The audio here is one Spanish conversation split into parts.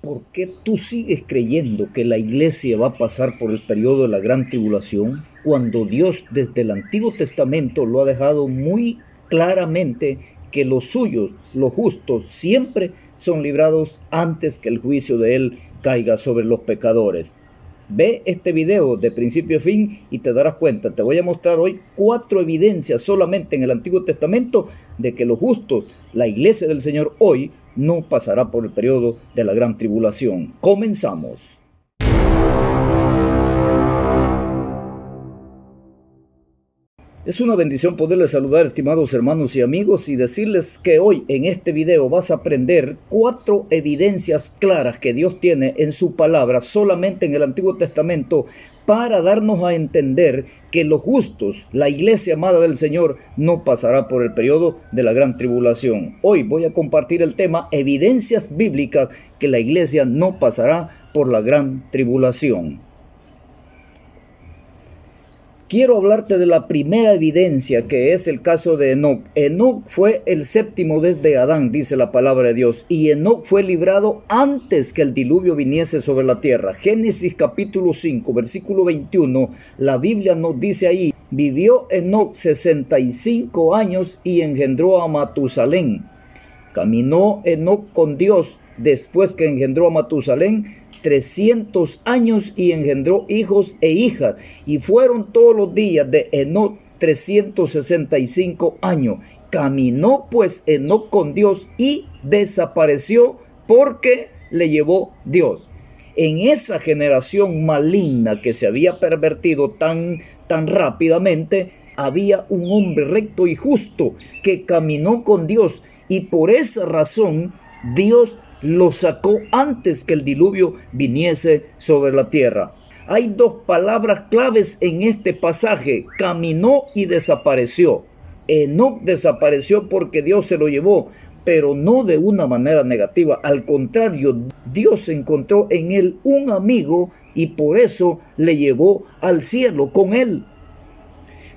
¿Por qué tú sigues creyendo que la iglesia va a pasar por el periodo de la gran tribulación cuando Dios desde el Antiguo Testamento lo ha dejado muy claramente que los suyos, los justos, siempre son librados antes que el juicio de Él caiga sobre los pecadores? Ve este video de principio a fin y te darás cuenta. Te voy a mostrar hoy 4 evidencias solamente en el Antiguo Testamento de que los justos, la iglesia del Señor hoy, no pasará por el periodo de la gran tribulación. Comenzamos. Es una bendición poderles saludar, estimados hermanos y amigos, y decirles que hoy en este video vas a aprender 4 evidencias claras que Dios tiene en su palabra solamente en el Antiguo Testamento para darnos a entender que los justos, la iglesia amada del Señor, no pasará por el periodo de la gran tribulación. Hoy voy a compartir el tema evidencias bíblicas que la iglesia no pasará por la gran tribulación. Quiero hablarte de la primera evidencia, que es el caso de Enoc. Enoc fue el séptimo desde Adán, dice la palabra de Dios, y Enoc fue librado antes que el diluvio viniese sobre la tierra. Génesis capítulo 5, versículo 21, la Biblia nos dice ahí: vivió Enoc 65 años y engendró a Matusalén. Caminó Enoc con Dios después que engendró a Matusalén 300 años y engendró hijos e hijas, y fueron todos los días de Enoc 365 años. Caminó pues Enoc con Dios y desapareció porque le llevó Dios. En esa generación maligna que se había pervertido tan rápidamente, había un hombre recto y justo que caminó con Dios, y por esa razón Dios lo sacó antes que el diluvio viniese sobre la tierra. Hay 2 palabras claves en este pasaje: caminó y desapareció. Enoc desapareció porque Dios se lo llevó, pero no de una manera negativa. Al contrario, Dios encontró en él un amigo y por eso le llevó al cielo con él.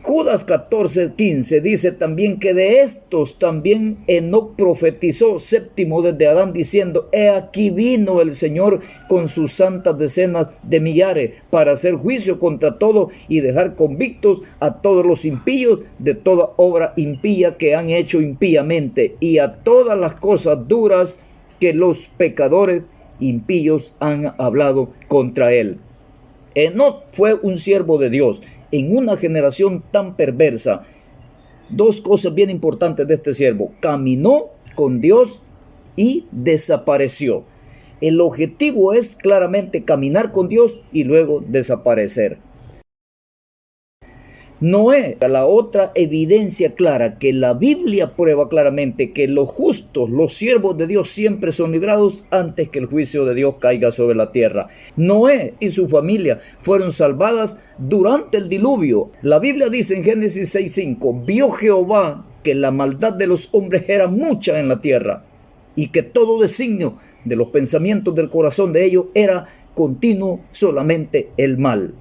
Judas 14:15 dice también que de estos también Enoc profetizó, séptimo desde Adán, diciendo: he aquí vino el Señor con sus santas decenas de millares para hacer juicio contra todo y dejar convictos a todos los impíos de toda obra impía que han hecho impíamente, y a todas las cosas duras que los pecadores impíos han hablado contra él. Enoc fue un siervo de Dios en una generación tan perversa. 2 cosas bien importantes de este siervo: caminó con Dios y desapareció. El objetivo es claramente caminar con Dios y luego desaparecer. Noé, la otra evidencia clara que la Biblia prueba claramente que los justos, los siervos de Dios, siempre son librados antes que el juicio de Dios caiga sobre la tierra. Noé y su familia fueron salvadas durante el diluvio. La Biblia dice en Génesis 6:5: vio Jehová que la maldad de los hombres era mucha en la tierra, y que todo designio de los pensamientos del corazón de ellos era continuo solamente el mal.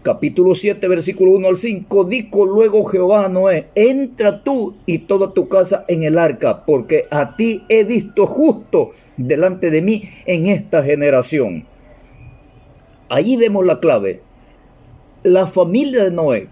Capítulo 7, versículo 1 al 5, dijo luego Jehová a Noé: entra tú y toda tu casa en el arca, porque a ti he visto justo delante de mí en esta generación. Ahí vemos la clave. La familia de Noé,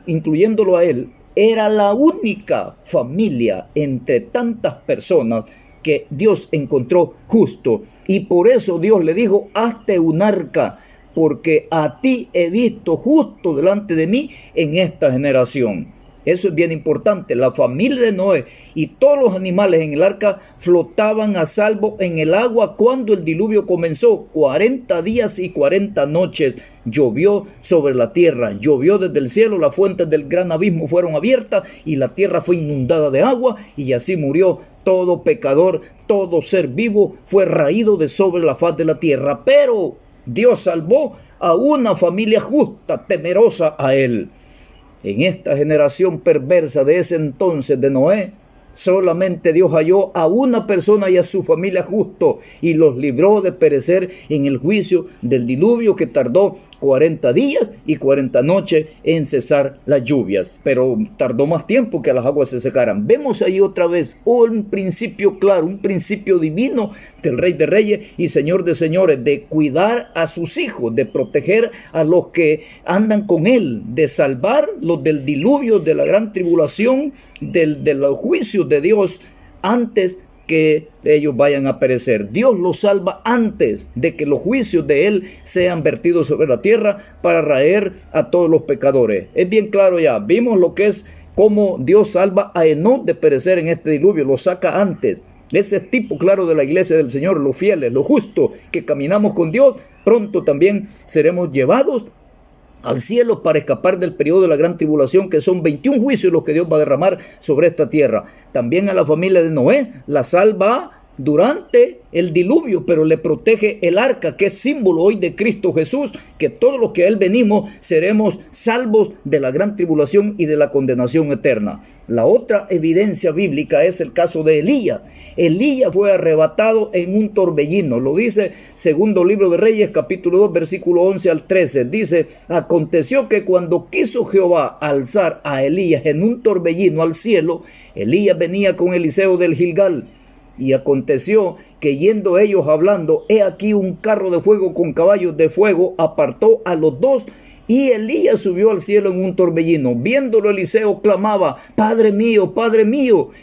incluyéndolo a él, era la única familia entre tantas personas que Dios encontró justo, y por eso Dios le dijo: hazte un arca, porque a ti he visto justo delante de mí en esta generación. Eso es bien importante. La familia de Noé y todos los animales en el arca flotaban a salvo en el agua cuando el diluvio comenzó. 40 días y 40 noches llovió sobre la tierra. Llovió desde el cielo, las fuentes del gran abismo fueron abiertas y la tierra fue inundada de agua, y así murió todo pecador, todo ser vivo fue raído de sobre la faz de la tierra. Pero Dios salvó a una familia justa, temerosa a él. En esta generación perversa de ese entonces de Noé, Solamente Dios halló a una persona y a su familia justo y los libró de perecer en el juicio del diluvio que tardó 40 días y 40 noches en cesar las lluvias. Pero tardó más tiempo que las aguas se secaran. Vemos ahí otra vez un principio claro, un principio divino del Rey de Reyes y Señor de Señores, de cuidar a sus hijos, de proteger a los que andan con Él, de salvar los del diluvio, de la gran tribulación, de los juicios de Dios antes que ellos vayan a perecer. Dios los salva antes de que los juicios de Él sean vertidos sobre la tierra para raer a todos los pecadores. Es bien claro ya, vimos lo que es cómo Dios salva a Enoc de perecer en este diluvio, lo saca antes. Ese es tipo claro de la iglesia del Señor, los fieles, los justos, que caminamos con Dios, pronto también seremos llevados al cielo para escapar del periodo de la gran tribulación, que son 21 juicios los que Dios va a derramar sobre esta tierra. También a la familia de Noé la salva durante el diluvio, pero le protege el arca, que es símbolo hoy de Cristo Jesús, que todos los que a Él venimos seremos salvos de la gran tribulación y de la condenación eterna. La otra evidencia bíblica es el caso de Elías. Elías fue arrebatado en un torbellino, lo dice segundo libro de Reyes, capítulo 2, versículo 11 al 13. Dice: aconteció que cuando quiso Jehová alzar a Elías en un torbellino al cielo, Elías venía con Eliseo del Gilgal. Y aconteció que yendo ellos hablando, he aquí un carro de fuego con caballos de fuego apartó a los dos, y Elías subió al cielo en un torbellino. Viéndolo Eliseo clamaba: Padre mío,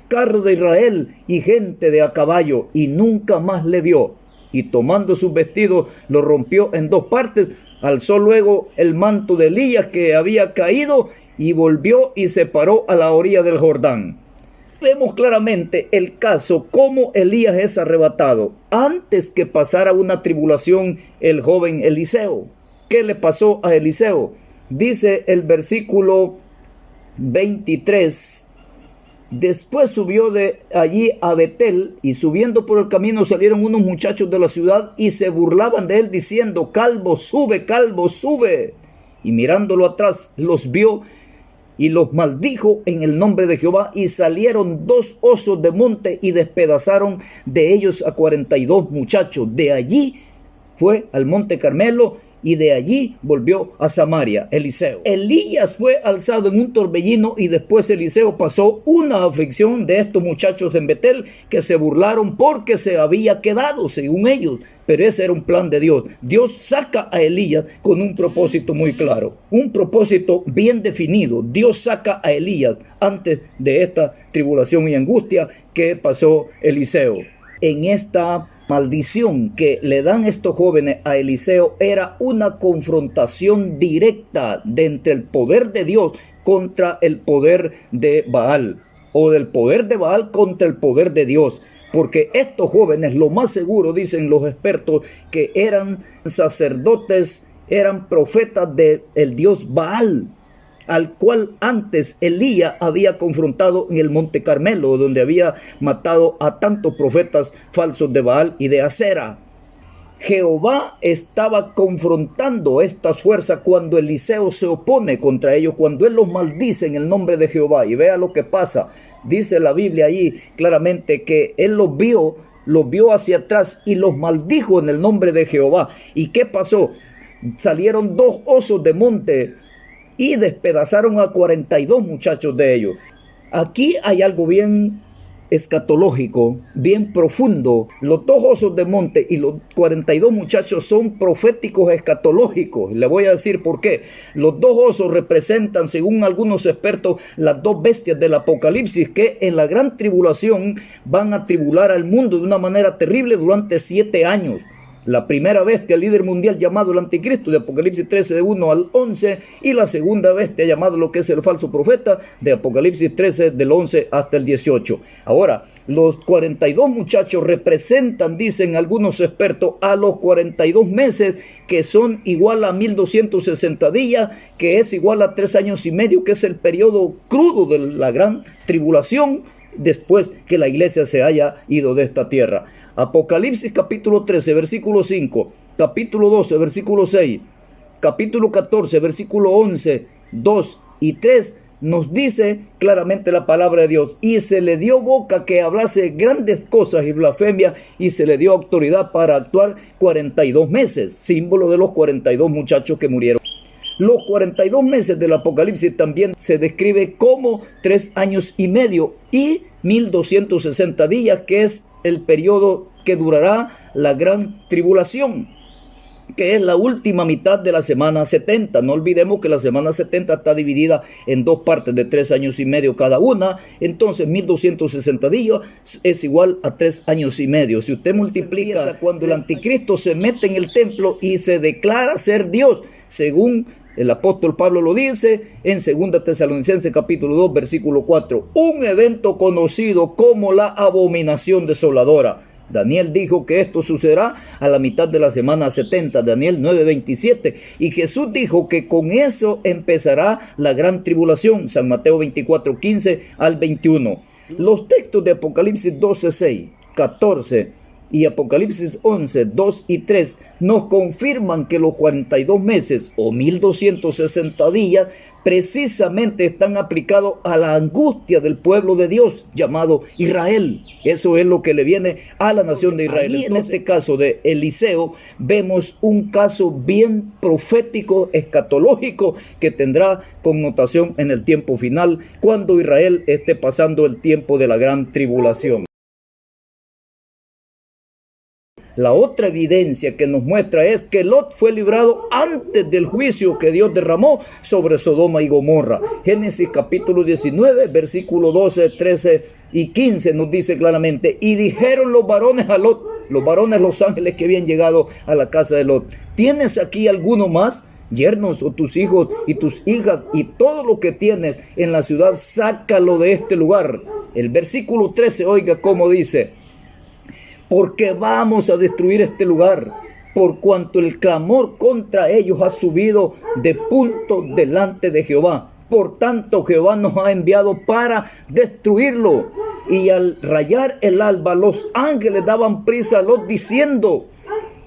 carro de Israel y gente de a caballo, y nunca más le vio. Y tomando sus vestidos lo rompió en dos partes, alzó luego el manto de Elías que había caído, y volvió y se paró a la orilla del Jordán. Vemos claramente el caso, cómo Elías es arrebatado antes que pasara una tribulación el joven Eliseo. ¿Qué le pasó a Eliseo? Dice el versículo 23: después subió de allí a Betel, y subiendo por el camino salieron unos muchachos de la ciudad y se burlaban de él diciendo: calvo, sube, calvo, sube. Y mirándolo atrás los vio y los maldijo en el nombre de Jehová, y salieron dos osos de monte y despedazaron de ellos a 42 muchachos. De allí fue al monte Carmelo y de allí volvió a Samaria Eliseo. Elías fue alzado en un torbellino y después Eliseo pasó una aflicción de estos muchachos en Betel, que se burlaron porque se había quedado según ellos. Pero ese era un plan de Dios. Dios saca a Elías con un propósito muy claro, un propósito bien definido. Dios saca a Elías antes de esta tribulación y angustia que pasó Eliseo. En esta maldición que le dan estos jóvenes a Eliseo era una confrontación directa de entre el poder de Dios contra el poder de Baal, o del poder de Baal contra el poder de Dios. Porque estos jóvenes, lo más seguro, dicen los expertos, que eran sacerdotes, eran profetas del dios Baal, al cual antes Elías había confrontado en el monte Carmelo, donde había matado a tantos profetas falsos de Baal y de Acera. Jehová estaba confrontando estas fuerzas cuando Eliseo se opone contra ellos, cuando él los maldice en el nombre de Jehová. Y vea lo que pasa. Dice la Biblia ahí claramente que él los vio hacia atrás y los maldijo en el nombre de Jehová. ¿Y qué pasó? Salieron dos osos de monte y despedazaron a 42 muchachos de ellos. Aquí hay algo bien escatológico, bien profundo. Los dos osos de monte y los 42 muchachos son proféticos escatológicos. Le voy a decir por qué. Los dos osos representan, según algunos expertos, las dos bestias del Apocalipsis, que en la gran tribulación van a tribular al mundo de una manera terrible durante 7 años. La primera bestia, el líder mundial llamado el anticristo, de Apocalipsis 13, de 1 al 11, y la segunda bestia llamado lo que es el falso profeta, de Apocalipsis 13, del 11 hasta el 18. Ahora, los 42 muchachos representan, dicen algunos expertos, a los 42 meses, que son igual a 1260 días, que es igual a 3 años y medio, que es el periodo crudo de la gran tribulación, después que la iglesia se haya ido de esta tierra. Apocalipsis capítulo 13, versículo 5, capítulo 12, versículo 6, capítulo 14, versículo 11, 2 y 3, nos dice claramente la palabra de Dios, y se le dio boca que hablase grandes cosas y blasfemia, y se le dio autoridad para actuar 42 meses, símbolo de los 42 muchachos que murieron. Los 42 meses del Apocalipsis también se describe como 3 años y medio y 1260 días, que es el periodo que durará la gran tribulación, que es la última mitad de la semana 70. No olvidemos que la semana 70 está dividida en dos partes de 3 años y medio cada una. Entonces 1260 días es igual a 3 años y medio. Si usted multiplica cuando el anticristo se mete en el templo y se declara ser Dios, según el apóstol Pablo lo dice en 2 Tesalonicenses capítulo 2 versículo 4, un evento conocido como la abominación desoladora. Daniel dijo que esto sucederá a la mitad de la semana 70, Daniel 9:27. Y Jesús dijo que con eso empezará la gran tribulación, San Mateo 24:15 al 21. Los textos de Apocalipsis 12:6, 14 y Apocalipsis 11, 2 y 3 nos confirman que los 42 meses o 1260 días precisamente están aplicados a la angustia del pueblo de Dios llamado Israel. Eso es lo que le viene a la nación de Israel. Entonces, en este caso de Eliseo vemos un caso bien profético, escatológico, que tendrá connotación en el tiempo final, cuando Israel esté pasando el tiempo de la gran tribulación. La otra evidencia que nos muestra es que Lot fue librado antes del juicio que Dios derramó sobre Sodoma y Gomorra. Génesis capítulo 19, versículo 12, 13 y 15 nos dice claramente: y dijeron los varones a Lot, los varones, los ángeles que habían llegado a la casa de Lot: ¿tienes aquí alguno más? Yernos o tus hijos y tus hijas y todo lo que tienes en la ciudad, sácalo de este lugar. El versículo 13, oiga cómo dice: porque vamos a destruir este lugar, por cuanto el clamor contra ellos ha subido de punto delante de Jehová. Por tanto, Jehová nos ha enviado para destruirlo. Y al rayar el alba, los ángeles daban prisa a Lot diciendo: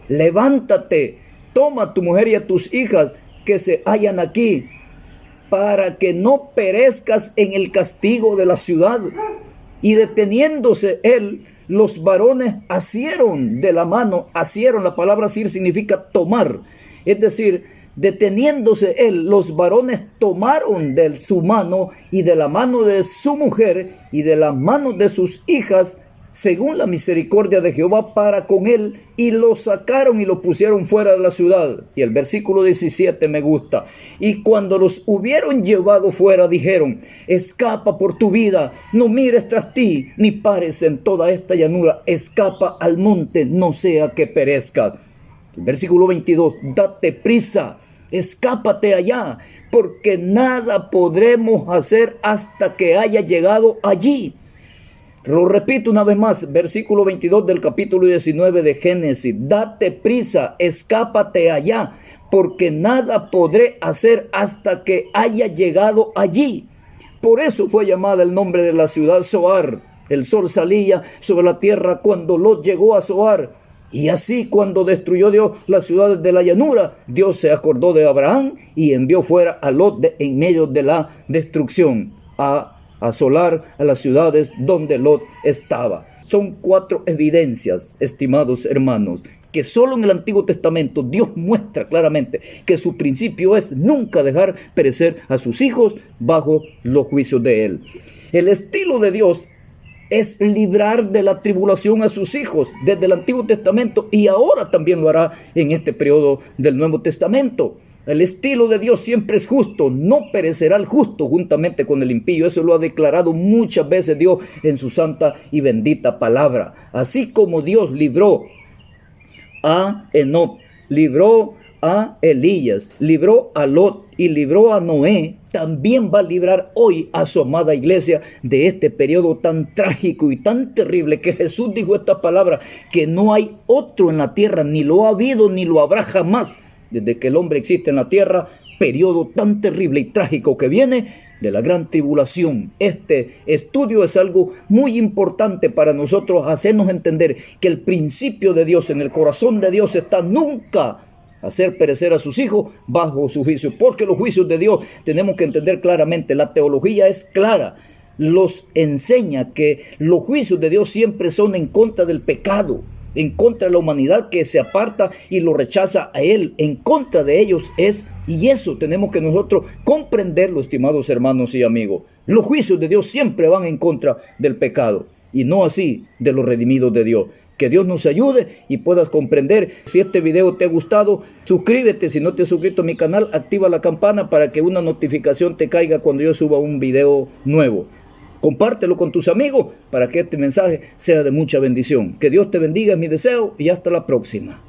levántate, toma a tu mujer y a tus hijas que se hallan aquí, para que no perezcas en el castigo de la ciudad. Y deteniéndose él, los varones asieron de la mano. Asieron, la palabra asir significa tomar. Es decir, deteniéndose él, los varones tomaron de su mano y de la mano de su mujer y de las manos de sus hijas, según la misericordia de Jehová para con él, y lo sacaron y lo pusieron fuera de la ciudad. Y el versículo 17 me gusta: y cuando los hubieron llevado fuera, dijeron: escapa por tu vida, no mires tras ti, ni pares en toda esta llanura, escapa al monte, no sea que perezca. El versículo 22, date prisa, escápate allá, porque nada podremos hacer hasta que haya llegado allí. Lo repito una vez más, versículo 22 del capítulo 19 de Génesis: date prisa, escápate allá, porque nada podré hacer hasta que haya llegado allí. Por eso fue llamada el nombre de la ciudad Zoar. El sol salía sobre la tierra cuando Lot llegó a Zoar. Y así, cuando destruyó Dios las ciudades de la llanura, Dios se acordó de Abraham y envió fuera a Lot en medio de la destrucción a asolar a las ciudades donde Lot estaba. Son 4 evidencias, estimados hermanos, que solo en el Antiguo Testamento Dios muestra claramente que su principio es nunca dejar perecer a sus hijos bajo los juicios de Él. El estilo de Dios es librar de la tribulación a sus hijos desde el Antiguo Testamento, y ahora también lo hará en este periodo del Nuevo Testamento. El estilo de Dios siempre es justo, no perecerá el justo juntamente con el impío. Eso lo ha declarado muchas veces Dios en su santa y bendita palabra. Así como Dios libró a Enoc, libró a Elías, libró a Lot y libró a Noé, también va a librar hoy a su amada iglesia de este periodo tan trágico y tan terrible, que Jesús dijo esta palabra, que no hay otro en la tierra, ni lo ha habido ni lo habrá jamás, desde que el hombre existe en la tierra, periodo tan terrible y trágico que viene de la gran tribulación. Este estudio es algo muy importante para nosotros, hacernos entender que el principio de Dios en el corazón de Dios está nunca hacer perecer a sus hijos bajo su juicio. Porque los juicios de Dios tenemos que entender claramente. La teología es clara. Los enseña que los juicios de Dios siempre son en contra del pecado, en contra de la humanidad que se aparta y lo rechaza a Él. En contra de ellos es, y eso tenemos que nosotros comprenderlo, estimados hermanos y amigos. Los juicios de Dios siempre van en contra del pecado y no así de los redimidos de Dios. Que Dios nos ayude y puedas comprender. Si este video te ha gustado, suscríbete. Si no te has suscrito a mi canal, activa la campana para que una notificación te caiga cuando yo suba un video nuevo. Compártelo con tus amigos para que este mensaje sea de mucha bendición. Que Dios te bendiga, es mi deseo, y hasta la próxima.